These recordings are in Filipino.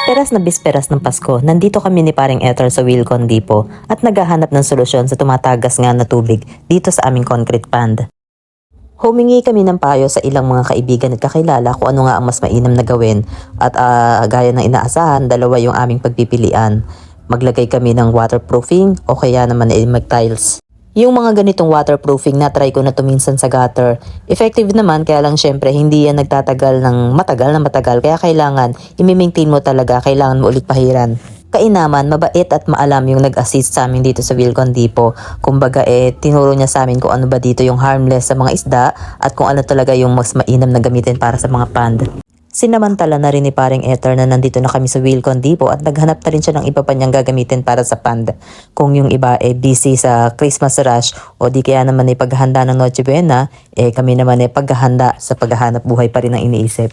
Bisperas ng Pasko, nandito kami ni paring Ether sa Wilcon Depot at naghahanap ng solusyon sa tumatagas nga na tubig dito sa aming concrete pond. Humingi kami ng payo sa ilang mga kaibigan at kakilala kung ano nga ang mas mainam na gawin at gaya ng inaasahan, dalawa yung aming pagpipilian. Maglagay kami ng waterproofing o kaya naman ay mag-tiles. Yung mga ganitong waterproofing na try ko na tuminsan sa gutter, effective naman kaya lang syempre hindi yan nagtatagal ng matagal kaya kailangan i-maintain mo talaga, kailangan mo ulit pahiran. Kainaman, mabait at maalam yung nag-assist sa amin dito sa Wilcon Depot. Kumbaga tinuro niya sa amin kung ano ba dito yung harmless sa mga isda at kung ano talaga yung mas mainam na gamitin para sa mga pond. Sinamantala na rin ni paring Ether na nandito na kami sa Wilcon Depot at naghanap na rin siya ng iba pa niyang gagamitin para sa pond. Kung yung iba busy sa Christmas rush o di kaya naman ay paghahanda ng Noche Buena, kami naman ay paghahanda sa paghahanap buhay pa rin ang iniisip.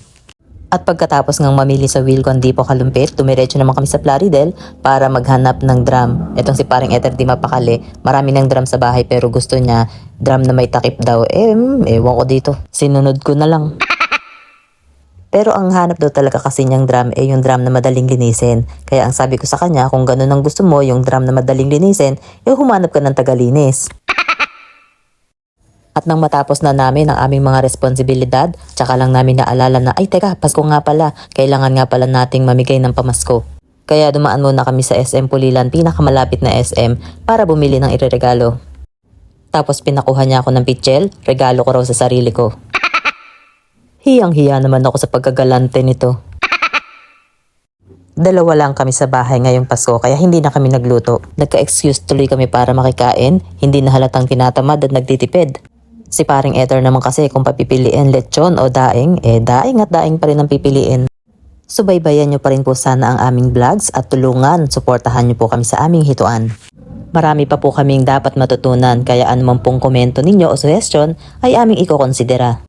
At pagkatapos ngang mamili sa Wilcon Depot Kalumpit, tumiretso naman kami sa Plaridel para maghanap ng drum. Etong si paring Ether di mapakali, marami ng drum sa bahay pero gusto niya drum na may takip daw. Ewan ko dito, sinunod ko na lang. Pero ang hanap daw talaga kasi niyang drum yung drum na madaling linisin. Kaya ang sabi ko sa kanya, kung ganun ang gusto mo, yung drum na madaling linisin, humanap ka ng tagalinis. At nang matapos na namin ang aming mga responsibilidad, tsaka lang namin naalala na, ay teka, Pasko nga pala, kailangan nga pala nating mamigay ng pamasko. Kaya dumaan muna kami sa SM Pulilan, pinakamalapit na SM, para bumili ng ireregalo. Tapos pinakuha niya ako ng pitchel, regalo ko raw sa sarili ko. Hiyang-hiya naman ako sa pagkagalante nito. Dalawa lang kami sa bahay ngayong Pasko kaya hindi na kami nagluto. Nagka-excuse tuloy kami para makikain, hindi na halatang tinatamad at nagtitipid. Si paring Ether naman kasi kung papipiliin lechon o daing, daing at daing pa rin ang pipiliin. Subaybayan nyo pa rin po sana ang aming vlogs at tulungan, suportahan nyo po kami sa aming hituan. Marami pa po kaming dapat matutunan kaya anumang pong komento ninyo o suggestion ay aming ikokonsidera.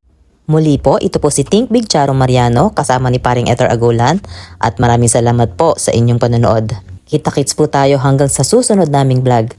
Muli po, ito po si Think Big Charo Mariano kasama ni paring Ether Agulan at maraming salamat po sa inyong panonood. Kita-kits po tayo hanggang sa susunod naming vlog.